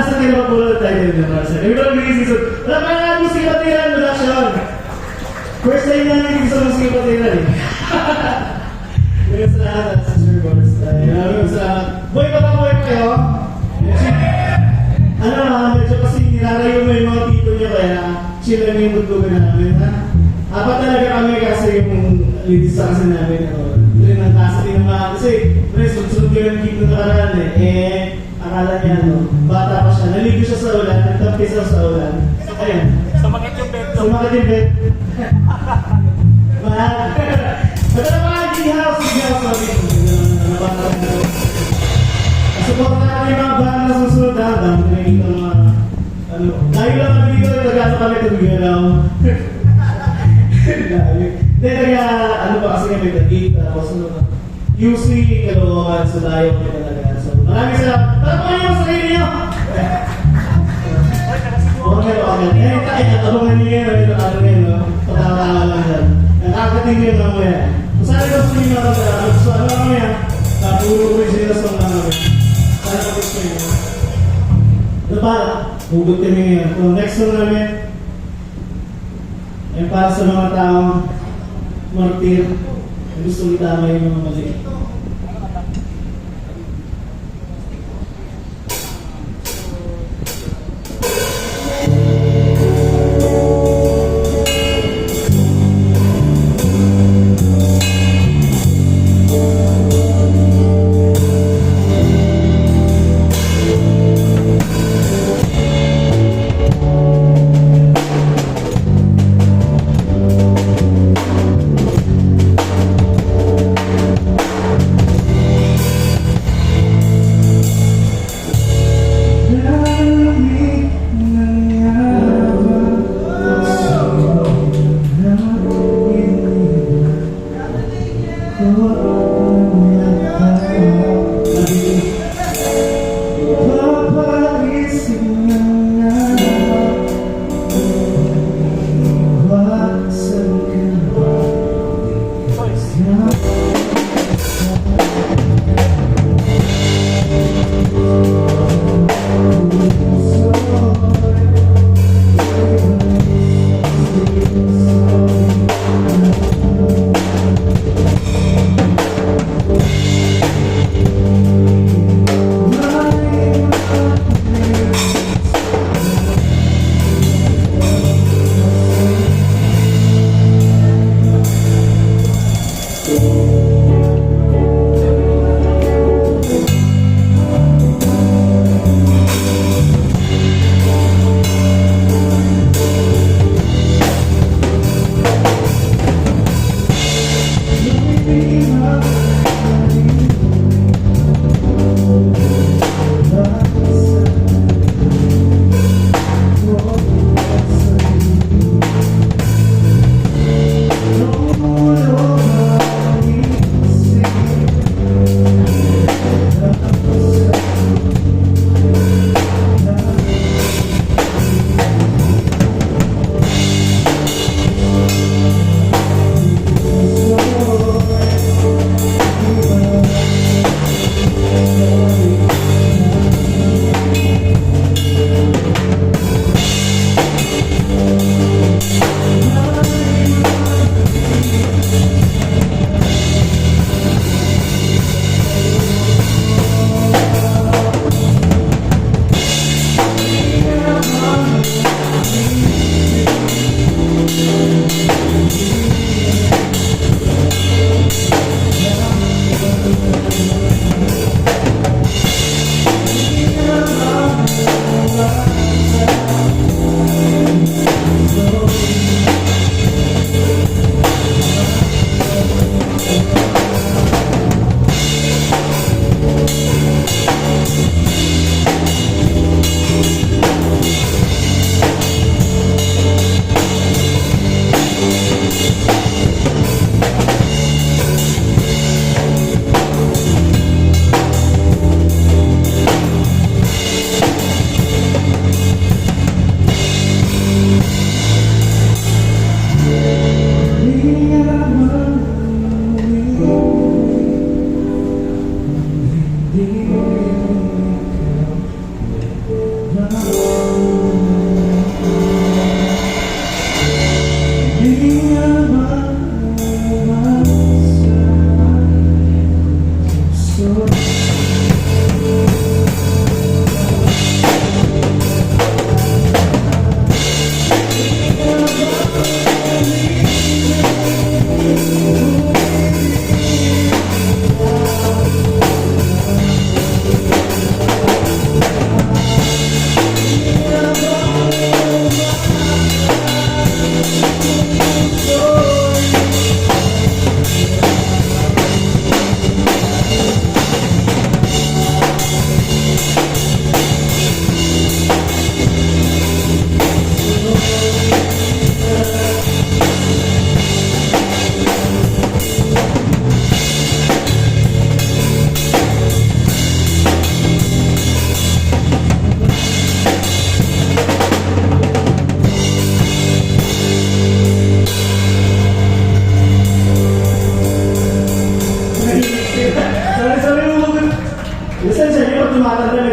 Nasa kinapapulot tayo din ng Marcel. Ito ang bigay season. Wala pa nga yung sikatiran production. First time namin gusto mong sikatiran eh. Ngayon sa lahat at Sister Boris. Ngayon sa... Boy pa kayo? Medyo kasi nilalayo mo yung mga tito niya kaya chill lang yung tugtugan namin, ha? Apat talaga kami kasi yung lidisa kasi namin. Doon ang tasa din naman. Kasi, sunod ko yung kito nakaraan eh. Akala niya, bata pa siya. Naligo siya sa ulan, nagtampis siya sa ulan. Ayun. Sumakit yung bed. Sumakit yung bed. Mahal. Pero mga G-House, sabi ko. Support natin yung mga banda na susunod ha. Dami nakikita mga... Tayo lang ang dito, nagkasa kami ito bigyan Hindi, ano ba kasi kami nag-gate, tapos UC, Caloocan, so tayo kami talaga. So, maraming salamat. Tara po yung sarili niyo! Okay. Abangan niyo yun, ano yun, patawa lang yan. Nakakating yun lang mo yan. Kung saan ito sa inyo na so ano lang mo yan, puro ko yung sinasong lang namin. Sana ko gusto nyo. Ito pa, hugot kami ngayon. Kung next song namin, ay para sa mga taong martir, gusto itama yung mga mali.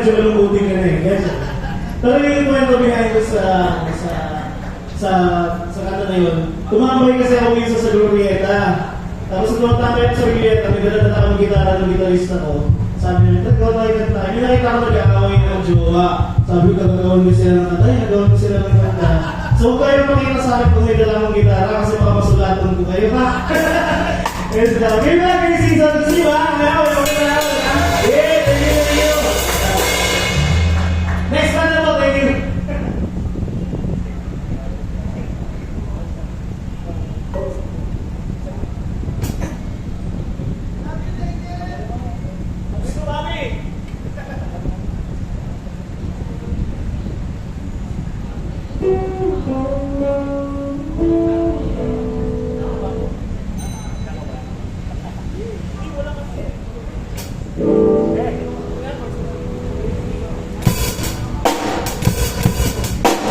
medyo malungkutin ka na eh. Yes. Pero yung kwento behind ko sa kanta na yun, tumambay kasi ako minsan sa Glorieta. Tapos nung tambay ako sa Glorieta, may dala-dala akong gitara ng gitarista ko. Sabi niya, nagkaw tayo kanta. Hindi nakita ko nag-aaway ng jowa. Sabi ko, nagawin ko sila ng kanta. Nagawin ko sila ng kanta. So, huwag kayo makita sa akin kung may dala akong gitara kasi baka masulatan ko kayo, ha? Kaya sila, okay ba? Kaya season 3, ha? Ngayon, okay na ako, ha? Yeah, thank you. Next one na po, thank you. Gusto kami.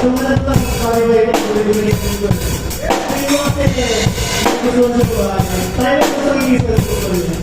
Sumunod lang sa pag-ibay ko kung nag-ibigay ko. Hindi mo kasi gusto sa buwan. Tayo lang sa pag-ibigay ko niya.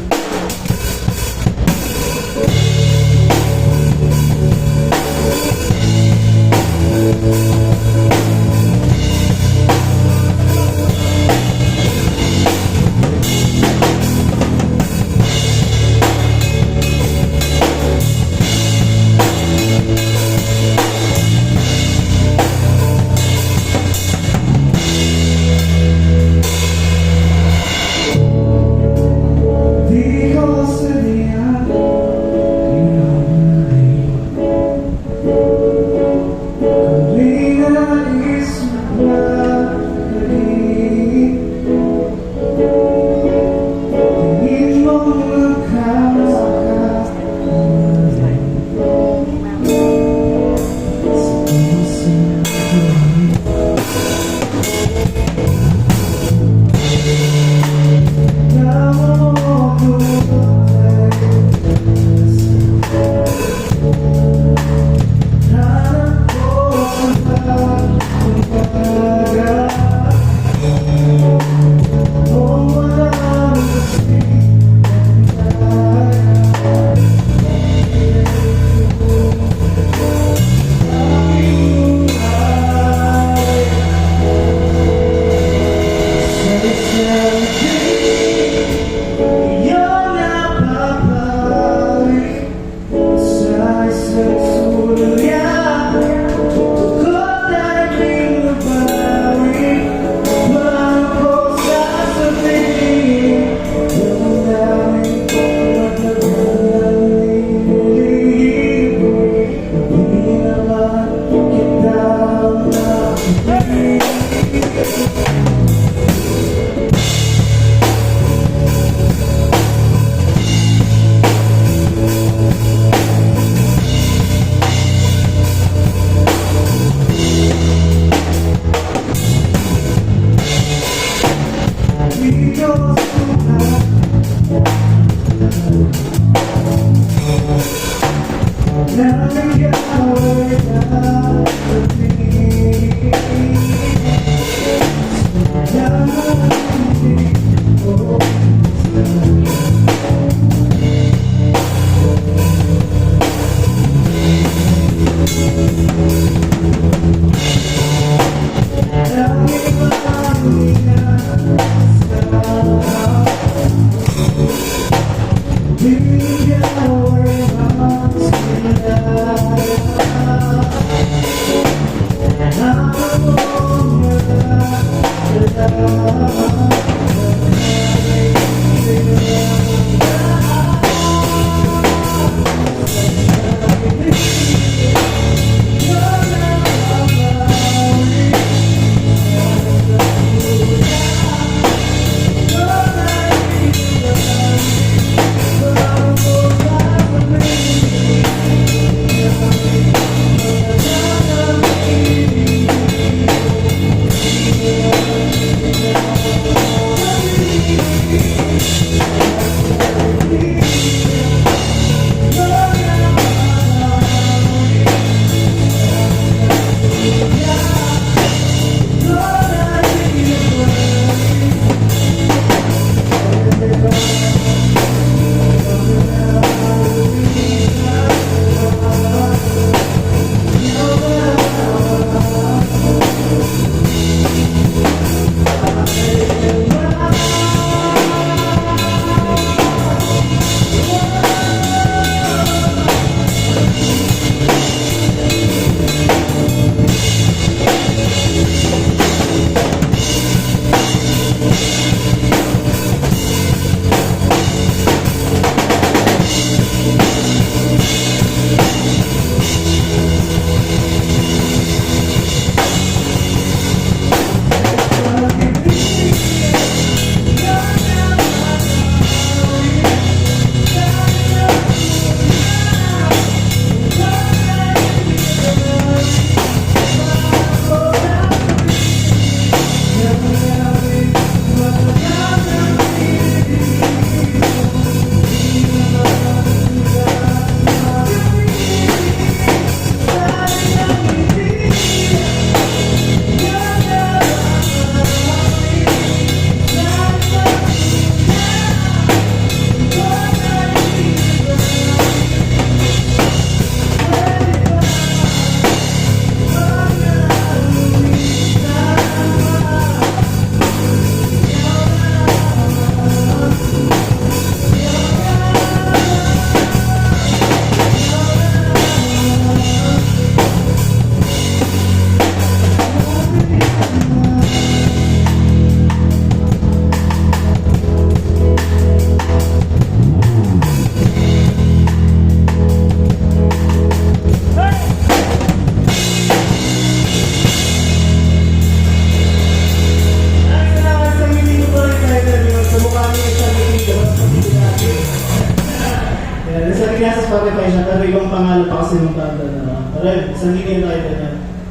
banda na. Alright, isang gigil tayo na.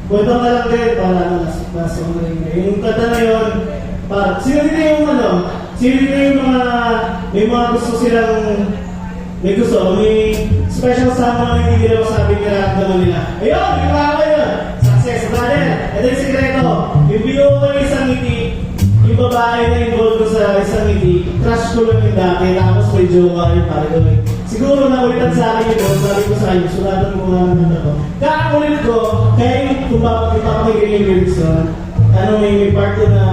Kwento ka lang din para nasa rin. Yung kanta na yun, para, sino dito yung ano, sino dito yung mga, may mga gusto silang, may special sama na hindi nila masabi nila nila. Ayun, yung mga ko yun. Success, brother. Ito yung sikreto. Yung video ko yung isang ngiti, yung babae na involved ko sa isang ngiti, crush ko lang yung dati, tapos may jowa yung pare ko. Siguro naulitan sa akin yun, sabi ko sa kanya, sulatan mo nga ng ko. Kakakulit ko, kaya yung ipapakinggan yung lyrics nun, ano may part ko na,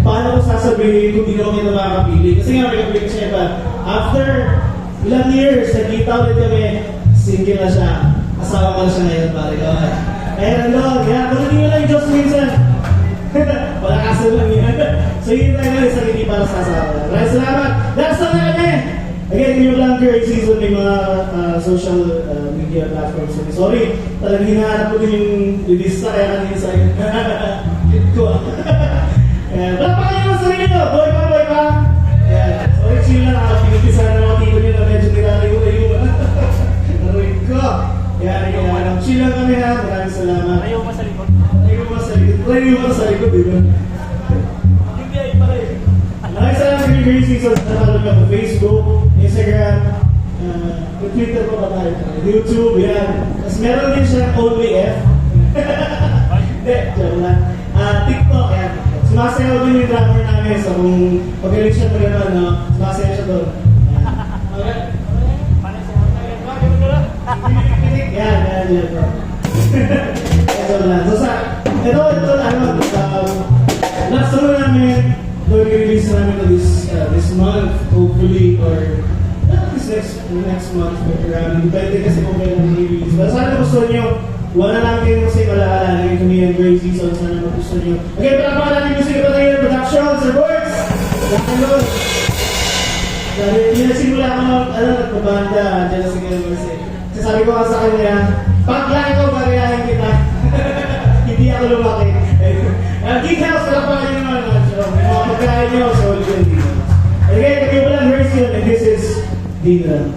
paano ko sasabihin kung di naman kita makakapili. Kasi nga may kapili ko siya iba. After ilang years, nagkita ulit kami, single na siya, asawa ko na siya ngayon, pare ko. Kaya nandun, kaya kunin nyo lang yung Diyos minsan. Wala kaso lang yan. So yun tayo na isang hindi para sa asawa. Maraming salamat. That's all na kami. Again, yung lang current season may mga social media platforms. Sorry, talagang hinahanap ko din yung lista kaya kanina sa akin. Hit ko ah. Wala pa kayo sa sarili nyo. Boy pa. Sorry, chill lang. Pinipisa na mga tito nyo na medyo nilalayo na yung naruin ko. Chill lang kami ha. Maraming salamat. Ayaw mo sa likod. Ayaw mo sa likod, di ba? DBI pa rin. Maraming salamat sa Green Seasons. Nakalog ako Facebook, Instagram, Twitter pa ba tayo? YouTube, yan. Tapos meron din siya Only F. Hindi, joke lang. TikTok, yan. Sumasayaw din yung drummer namin. So kung pagaling siya pa naman, no? Sumasayaw siya doon. Okay? Yan. Ito lang. So ito, last summer namin, release namin to this month, hopefully, or this next month, depende kasi kung kailan i-release. Pero sana gusto nyo, wala lang kayo kasi malaalala yung kami yung Grey Season, sana gusto nyo. Okay, palapakan natin yung Music Patayin Productions, Sir Boys! Lakalon! Dahil hindi nagsimula ako nagpabanda, dyan sa Grey Season. Kasi sabi ko sa kanya, pag-like ko, bariyahin kita. Hindi ako lumaki. Geek House, palapakan nyo naman. May mga pagkain nyo, so ulit yung dito. Okay, kayo pala ang version, and this is Dina.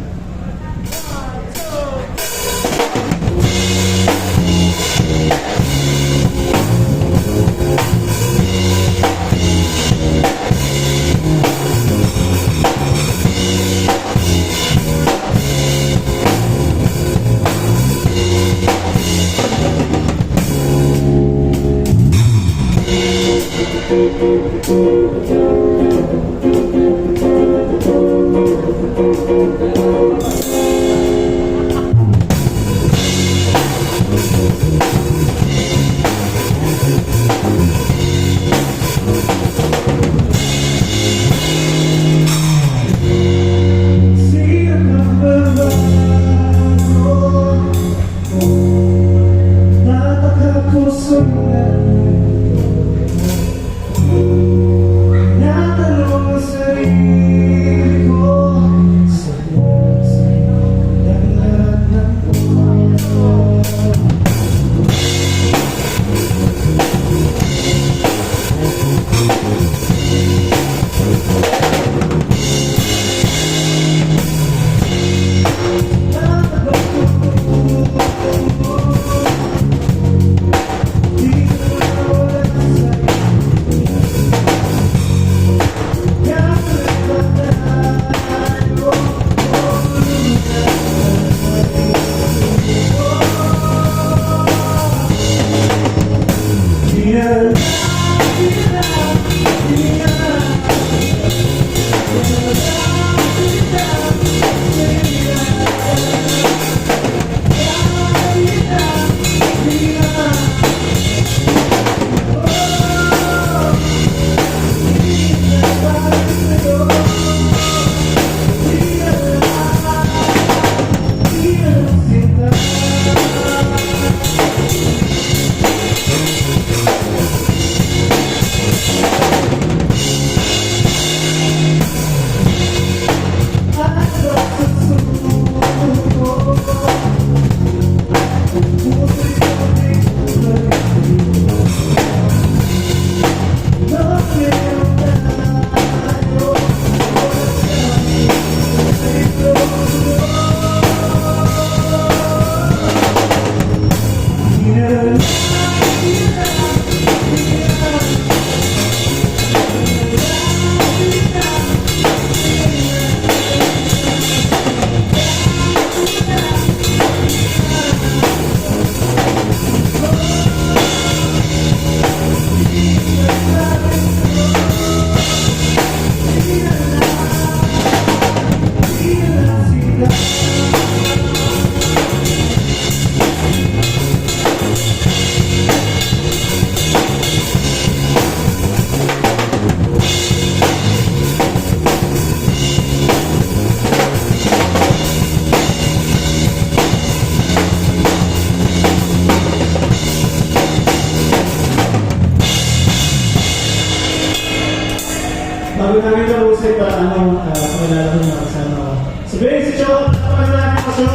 namin kausay para pakilala ko yung kasama ko. Sabihin si Choco, pakilala ko siya.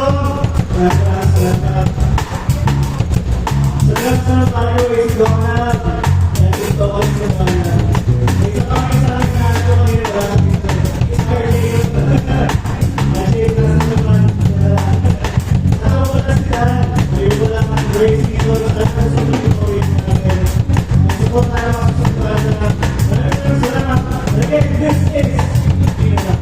Salamat. Salamat tayo, si Donald. Yan, ito ko si Donald. Isa pa kayo sa akin na ito kayo na Ismail Jacob. Kasi nasa naman. Ako pala sila. Ngayon ko lang ang grace dito. Nagkakaroon sa mga ko rin namin. Support tayo mga susunod. Maraming salamat. Again, this is Pina.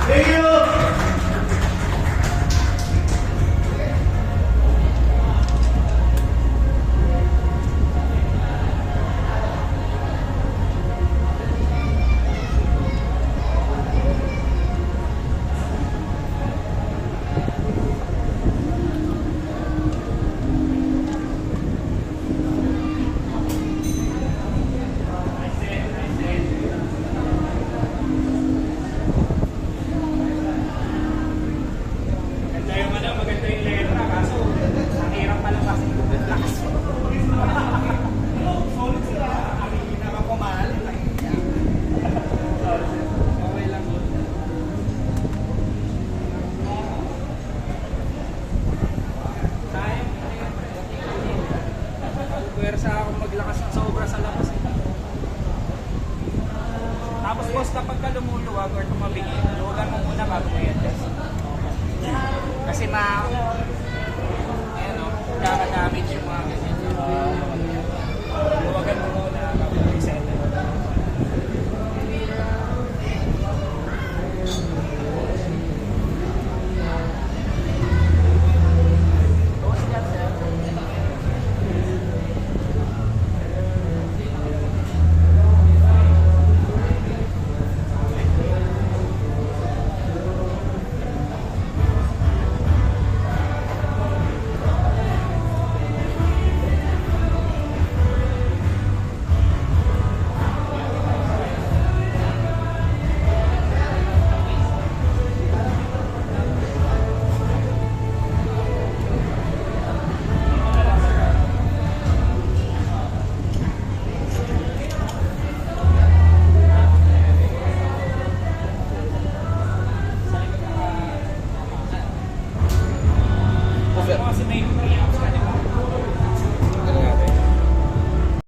Thank you! Maganda yung letra, kaso ang hirap pala kasi lakas mo. Solid sila. Hindi naman kumahal. Okay lang yun. Sayang. Pwersa akong maglakas ng sobra sa labas. Tapos boss, kapag ka lumuluwag or tumabingin, luwagan mo muna bago mo yan. Kasi ayan o, damage yung mga ganyan. Luwagan mo